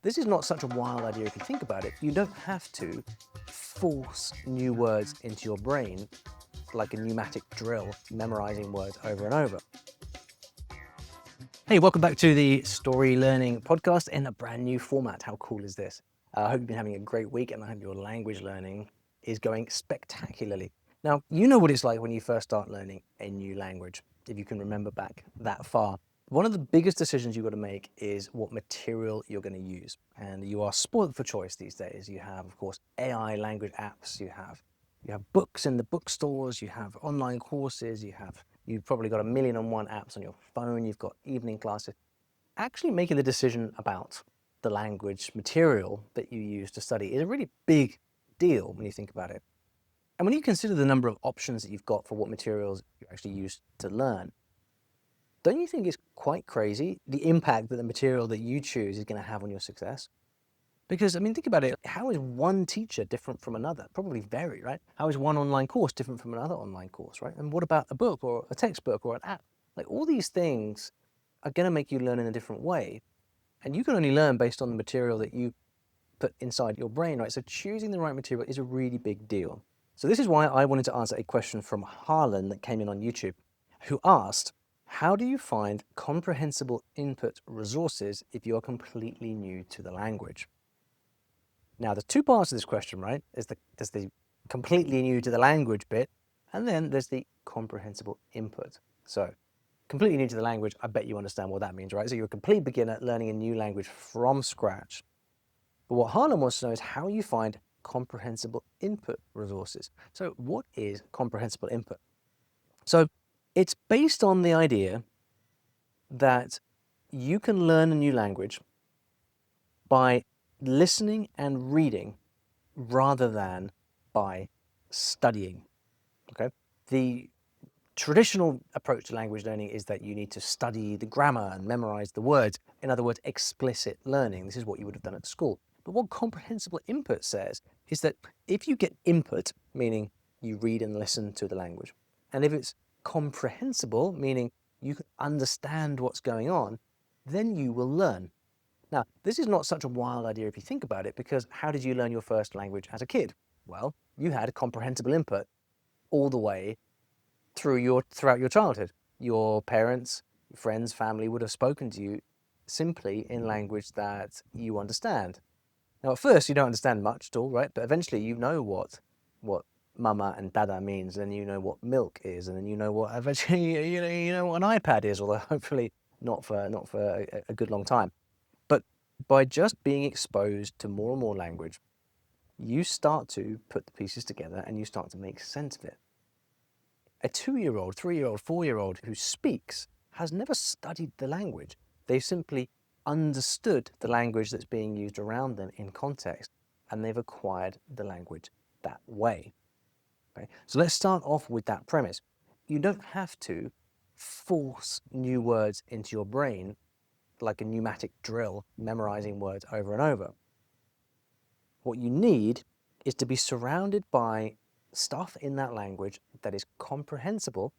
This is not such a wild idea if you think about it. You don't have to force new words into your brain like a pneumatic drill, memorizing words over and over. Hey, welcome back to the Story Learning podcast in a brand new format. How cool is this? I hope you've been having a great week and I hope your language learning is going spectacularly. Now, you know what it's like when you first start learning a new language, if you can remember back that far. One of the biggest decisions you've got to make is what material you're going to use. And you are spoiled for choice these days. You have, of course, AI language apps, you have books in the bookstores, you have online courses, you've probably got 1,000,001 apps on your phone, you've got evening classes. Actually making the decision about the language material that you use to study is a really big deal when you think about it. And when you consider the number of options that you've got for what materials you actually use to learn, don't you think it's quite crazy the impact that the material that you choose is going to have on your success? Because, I mean, think about it. How is one teacher different from another? Probably vary, right? How is one online course different from another online course, right? And what about a book or a textbook or an app? Like, all these things are going to make you learn in a different way. And you can only learn based on the material that you put inside your brain, right? So choosing the right material is a really big deal. So this is why I wanted to answer a question from Harlan that came in on YouTube, who asked, how do you find comprehensible input resources if you are completely new to the language? Now, there's two parts to this question, right? There's the completely new to the language bit, and then there's the comprehensible input. So, completely new to the language, I bet you understand what that means, right? So you're a complete beginner learning a new language from scratch. But what Harlan wants to know is how you find comprehensible input resources. So what is comprehensible input? So it's based on the idea that you can learn a new language by listening and reading rather than by studying. Okay? The traditional approach to language learning is that you need to study the grammar and memorize the words. In other words, explicit learning. This is what you would have done at school. But what comprehensible input says is that if you get input, meaning you read and listen to the language, and if it's comprehensible, meaning you can understand what's going on, then you will learn. Now, this is not such a wild idea if you think about it, because how did you learn your first language as a kid? Well, you had comprehensible input all the way throughout your childhood. Your parents, friends, family would have spoken to you simply in language that you understand. Now, at first, you don't understand much at all, right? But eventually, you know what mama and dada means, and you know what milk is, and then you know what eventually you know what an iPad is, although hopefully not for a good long time. But by just being exposed to more and more language, you start to put the pieces together and you start to make sense of it. A 2-year-old, 3-year-old, 4-year-old who speaks has never studied the language. They've simply understood the language that's being used around them in context, and they've acquired the language that way. Okay? So let's start off with that premise. You don't have to force new words into your brain like a pneumatic drill, memorizing words over and over. What you need is to be surrounded by stuff in that language that is comprehensible,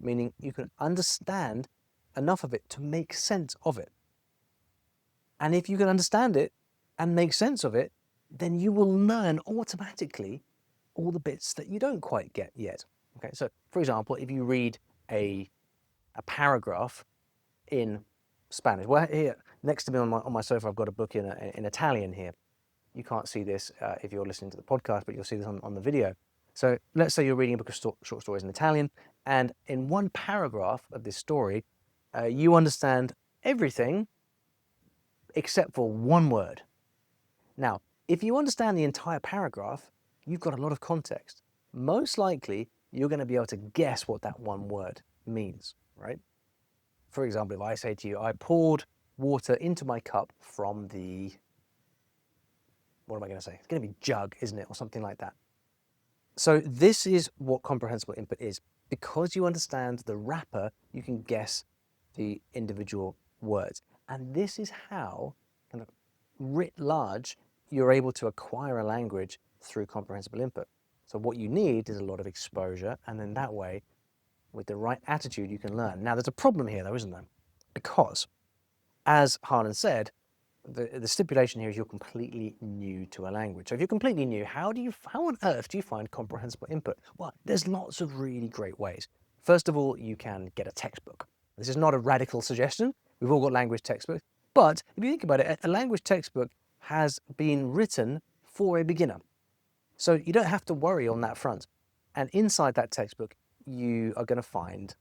meaning you can understand enough of it to make sense of it. And if you can understand it and make sense of it, then you will learn automatically all the bits that you don't quite get yet. Okay, so for example, if you read a paragraph in Spanish, well, here next to me on my sofa, I've got a book in Italian here. You can't see this if you're listening to the podcast, but you'll see this on the video. So let's say you're reading a book of short stories in Italian, and in one paragraph of this story, you understand everything except for one word. Now, if you understand the entire paragraph, you've got a lot of context. Most likely, you're going to be able to guess what that one word means, right? For example, if I say to you, I poured water into my cup from the, what am I going to say? It's going to be jug, isn't it? Or something like that. So this is what comprehensible input is. Because you understand the wrapper, you can guess the individual words. And this is how, kind of writ large, you're able to acquire a language through comprehensible input. So what you need is a lot of exposure, and then that way, with the right attitude, you can learn. Now, there's a problem here, though, isn't there? Because, as Harlan said, the stipulation here is you're completely new to a language. So if you're completely new, how on earth do you find comprehensible input? Well, there's lots of really great ways. First of all, you can get a textbook. This is not a radical suggestion. We've all got language textbooks. But if you think about it, a language textbook has been written for a beginner. So you don't have to worry on that front. And inside that textbook, you are going to find,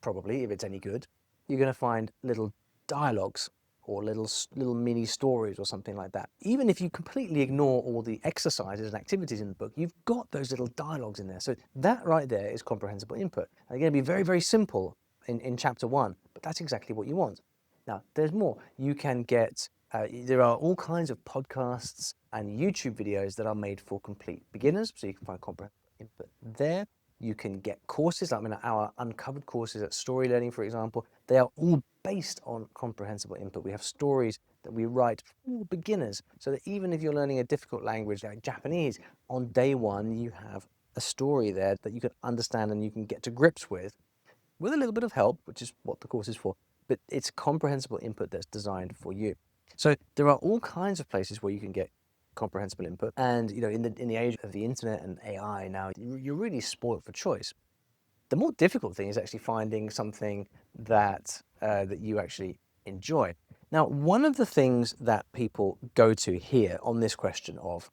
probably, if it's any good, you're going to find little dialogues or little mini stories or something like that. Even if you completely ignore all the exercises and activities in the book, you've got those little dialogues in there. So that right there is comprehensible input. And they're going to be very, very simple in chapter 1, but that's exactly what you want. Now, there's more. You can get, there are all kinds of podcasts and YouTube videos that are made for complete beginners, so you can find comprehensible input there. You can get courses, like our uncovered courses at StoryLearning, for example. They are all based on comprehensible input. We have stories that we write for beginners, so that even if you're learning a difficult language like Japanese, on day 1 you have a story there that you can understand and you can get to grips with a little bit of help, which is what the course is for. But it's comprehensible input that's designed for you. So there are all kinds of places where you can get comprehensible input. And in the age of the internet and AI now, you're really spoiled for choice. The more difficult thing is actually finding something that that you actually enjoy. Now, one of the things that people go to here on this question of,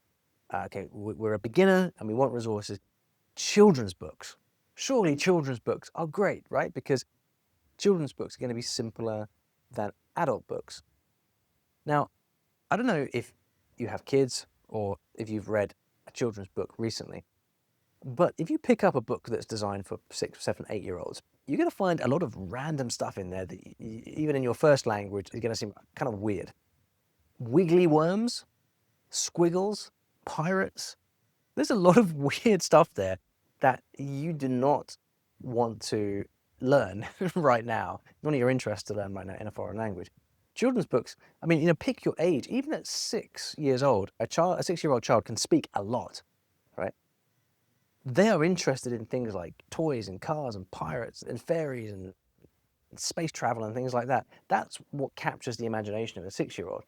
okay, we're a beginner and we want resources, children's books. Surely children's books are great, right? Because children's books are going to be simpler than adult books. Now, I don't know if you have kids or if you've read a children's book recently, but if you pick up a book that's designed for 6, 7, 8-year-olds, you're going to find a lot of random stuff in there that even in your first language is going to seem kind of weird. Wiggly worms, squiggles, pirates. There's a lot of weird stuff there that you do not want to learn right now. None of your interest to learn right now in a foreign language. Children's books, pick your age. Even at 6 years old, a 6-year-old child can speak a lot, right? They are interested in things like toys and cars and pirates and fairies and space travel and things like that. That's what captures the imagination of a 6-year-old.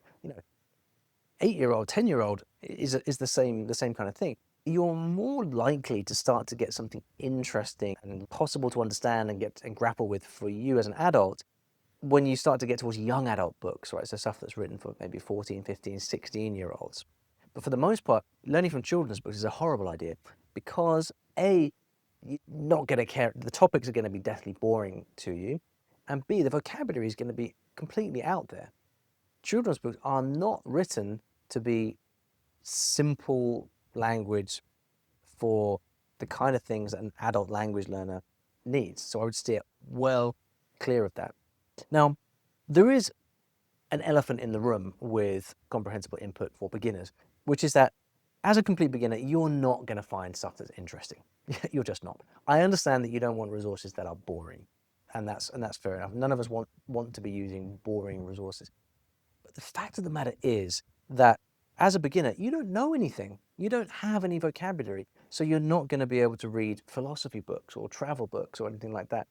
8-year-old, 10-year-old is the same kind of thing. You're more likely to start to get something interesting and possible to understand and grapple with for you as an adult when you start to get towards young adult books, right? So stuff that's written for maybe 14, 15, 16-year-olds. But for the most part, learning from children's books is a horrible idea because A, you're not going to care, the topics are going to be deathly boring to you, and B, the vocabulary is going to be completely out there. Children's books are not written to be simple language for the kind of things that an adult language learner needs. So I would steer well clear of that. Now, there is an elephant in the room with comprehensible input for beginners, which is that as a complete beginner, you're not going to find stuff that's interesting. You're just not. I understand that you don't want resources that are boring, and that's fair enough. None of us want to be using boring resources. But the fact of the matter is that as a beginner, you don't know anything. You don't have any vocabulary, so you're not going to be able to read philosophy books or travel books or anything like that.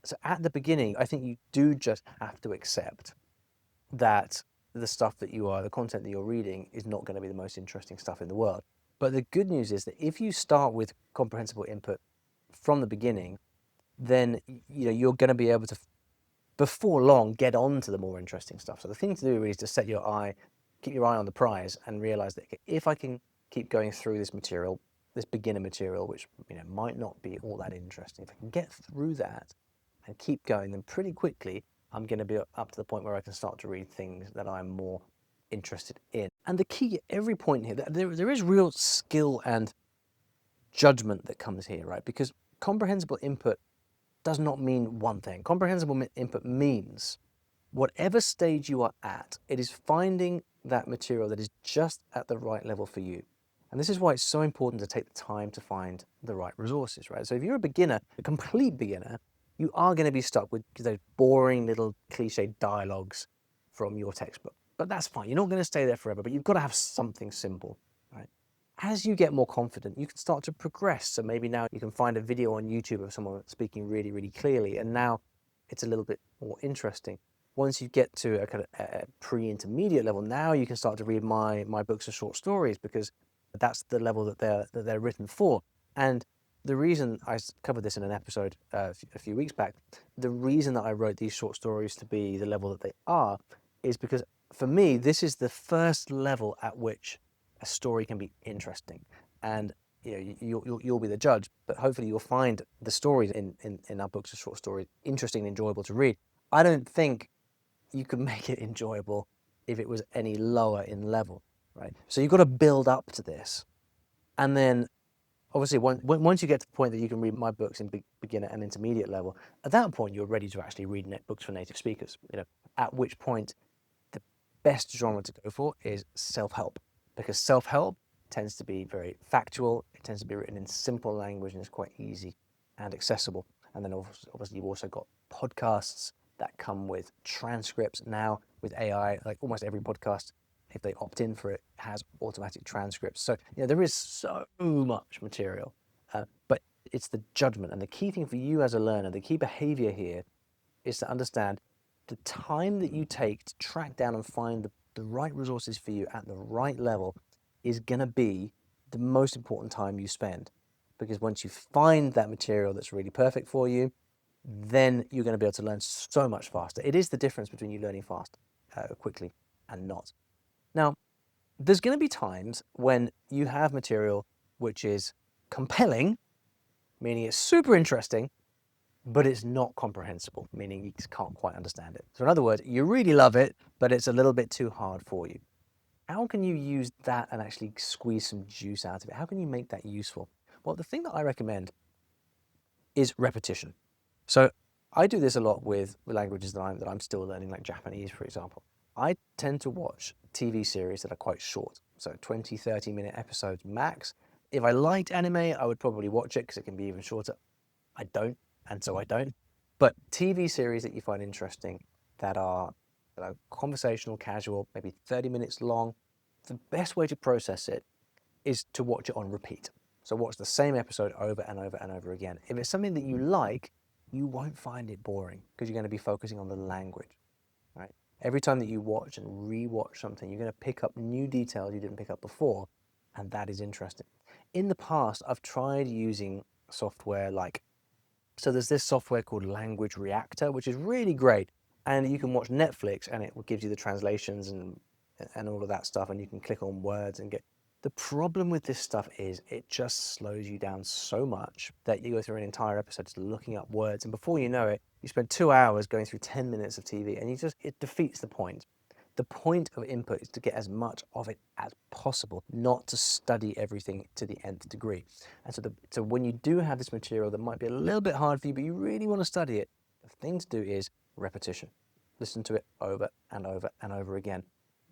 So at the beginning, I think you do just have to accept that the content that you're reading is not going to be the most interesting stuff in the world. But the good news is that if you start with comprehensible input from the beginning, then you're going to be able to, before long, get on to the more interesting stuff. So the thing to do really is to keep your eye on the prize and realize that if I can keep going through this material, this beginner material, which might not be all that interesting, if I can get through that and keep going, then pretty quickly I'm going to be up to the point where I can start to read things that I'm more interested in. And the key at every point here, there is real skill and judgment that comes here, right? Because comprehensible input does not mean one thing. Comprehensible input means whatever stage you are at, it is finding that material that is just at the right level for you. And this is why it's so important to take the time to find the right resources, right? So if you're a beginner, a complete beginner, you are going to be stuck with those boring little cliche dialogues from your textbook. But that's fine. You're not going to stay there forever, but you've got to have something simple, right? As you get more confident, you can start to progress. So maybe now you can find a video on YouTube of someone speaking really, really clearly, and now it's a little bit more interesting. once you get to a kind of a pre-intermediate level, now you can start to read my books of short stories, because that's the level that they're written for. And the reason I covered this in an episode a few weeks back, the reason that I wrote these short stories to be the level that they are is because for me, this is the first level at which a story can be interesting. And you'll be the judge, but hopefully you'll find the stories in our books of short stories interesting and enjoyable to read. I don't think you could make it enjoyable if it was any lower in level, right? So you've got to build up to this. And then obviously once you get to the point that you can read my books in beginner and intermediate level, at that point you're ready to actually read books for native speakers, at which point the best genre to go for is self-help, because self-help tends to be very factual, it tends to be written in simple language, and it's quite easy and accessible. And then obviously you've also got podcasts that come with transcripts now with AI. Like almost every podcast, if they opt in for it, has automatic transcripts. So there is so much material, but it's the judgment. And the key thing for you as a learner, the key behavior here is to understand the time that you take to track down and find the right resources for you at the right level is going to be the most important time you spend. Because once you find that material that's really perfect for you, then you're going to be able to learn so much faster. It is the difference between you learning fast, quickly, and not. Now, there's going to be times when you have material which is compelling, meaning it's super interesting, but it's not comprehensible, meaning you just can't quite understand it. So in other words, you really love it, but it's a little bit too hard for you. How can you use that and actually squeeze some juice out of it? How can you make that useful? Well, the thing that I recommend is repetition. So I do this a lot with languages that I'm still learning, like Japanese, for example. I tend to watch TV series that are quite short, so 20, 30-minute episodes max. If I liked anime, I would probably watch it because it can be even shorter. I don't, and so I don't. But TV series that you find interesting that are conversational, casual, maybe 30 minutes long, the best way to process it is to watch it on repeat. So watch the same episode over and over and over again. If it's something that you like, you won't find it boring because you're going to be focusing on the language, right? Every time that you watch and re-watch something, you're going to pick up new details you didn't pick up before, and that is interesting. In the past, I've tried using software so there's this software called Language Reactor, which is really great. And you can watch Netflix and it gives you the translations and all of that stuff, and you can click on words and get. The problem with this stuff is it just slows you down so much that you go through an entire episode just looking up words, and before you know it, you spend 2 hours going through 10 minutes of TV, and it defeats the point. The point of input is to get as much of it as possible, not to study everything to the nth degree. And so when you do have this material that might be a little bit hard for you, but you really want to study it, the thing to do is repetition. Listen to it over and over and over again.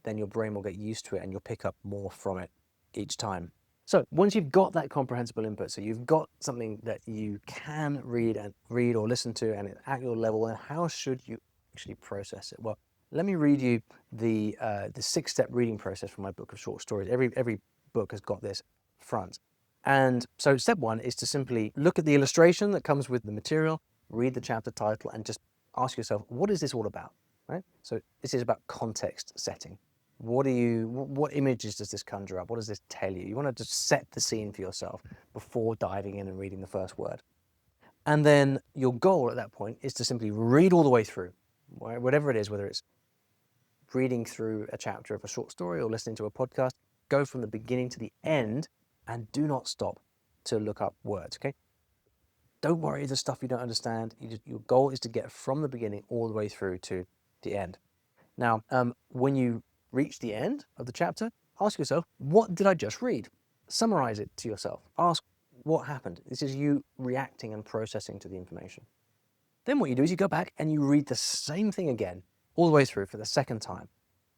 Then your brain will get used to it and you'll pick up more from it each time. So once you've got that comprehensible input, so you've got something that you can read or listen to and it's at your level, then how should you actually process it? Well, let me read you the 6-step reading process from my book of short stories. Every book has got this front. And so step 1 is to simply look at the illustration that comes with the material, read the chapter title, and just ask yourself, what is this all about? Right? So this is about context setting. What images does this conjure up? What does this tell you? You want to just set the scene for yourself before diving in and reading the first word. And then your goal at that point is to simply read all the way through, whatever it is, whether it's reading through a chapter of a short story or listening to a podcast, go from the beginning to the end and do not stop to look up words, okay? Don't worry the stuff you don't understand. Your goal is to get from the beginning all the way through to the end. Now, when you reach the end of the chapter, ask yourself, what did I just read? Summarize it to yourself. Ask what happened. This is you reacting and processing to the information. Then what you do is you go back and you read the same thing again, all the way through for the second time.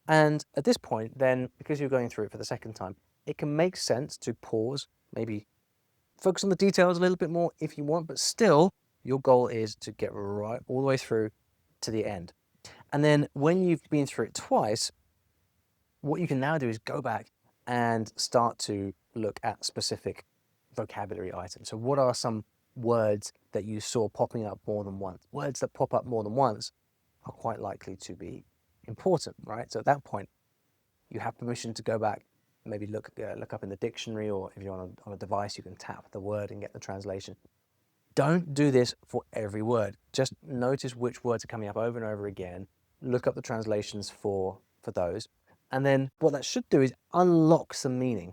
And at this point, then, because you're going through it for the second time, it can make sense to pause, maybe focus on the details a little bit more if you want, but still, your goal is to get right all the way through to the end. And then when you've been through it twice, what you can now do is go back and start to look at specific vocabulary items. So what are some words that you saw popping up more than once? Words that pop up more than once are quite likely to be important, right? So at that point, you have permission to go back, maybe look up in the dictionary, or if you're on a device, you can tap the word and get the translation. Don't do this for every word. Just notice which words are coming up over and over again. Look up the translations for those. And then what that should do is unlock some meaning.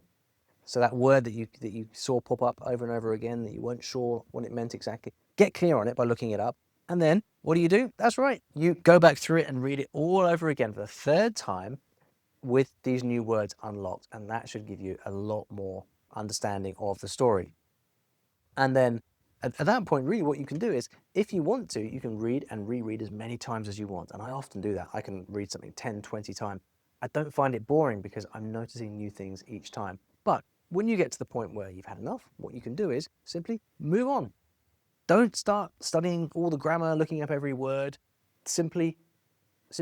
So that word that you saw pop up over and over again that you weren't sure what it meant exactly, get clear on it by looking it up. And then what do? That's right. You go back through it and read it all over again for the third time with these new words unlocked. And that should give you a lot more understanding of the story. And then at that point, really what you can do is, if you want to, you can read and reread as many times as you want. And I often do that. I can read something 10, 20 times. I don't find it boring because I'm noticing new things each time. But when you get to the point where you've had enough, what you can do is simply move on. Don't start studying all the grammar, looking up every word. Simply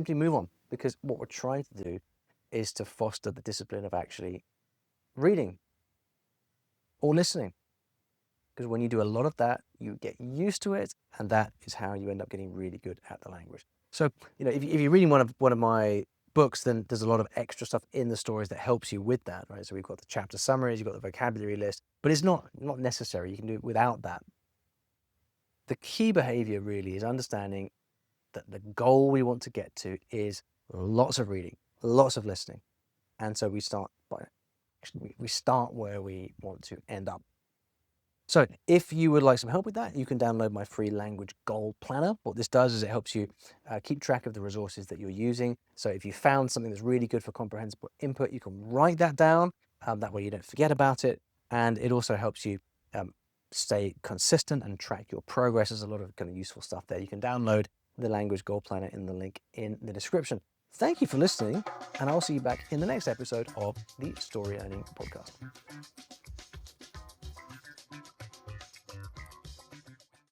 move on, because what we're trying to do is to foster the discipline of actually reading or listening. Because when you do a lot of that, you get used to it, and that is how you end up getting really good at the language. So, if you're reading one of my books, then there's a lot of extra stuff in the stories that helps you with that, right? So we've got the chapter summaries, you've got the vocabulary list, but it's not necessary. You can do it without that. The key behavior really is understanding that the goal we want to get to is lots of reading, lots of listening. And so we start where we want to end up. So if you would like some help with that, you can download my free language goal planner. What this does is it helps you keep track of the resources that you're using. So if you found something that's really good for comprehensible input, you can write that down. That way you don't forget about it. And it also helps you stay consistent and track your progress. There's a lot of kind of useful stuff there. You can download the language goal planner in the link in the description. Thank you for listening, and I'll see you back in the next episode of the StoryLearning podcast.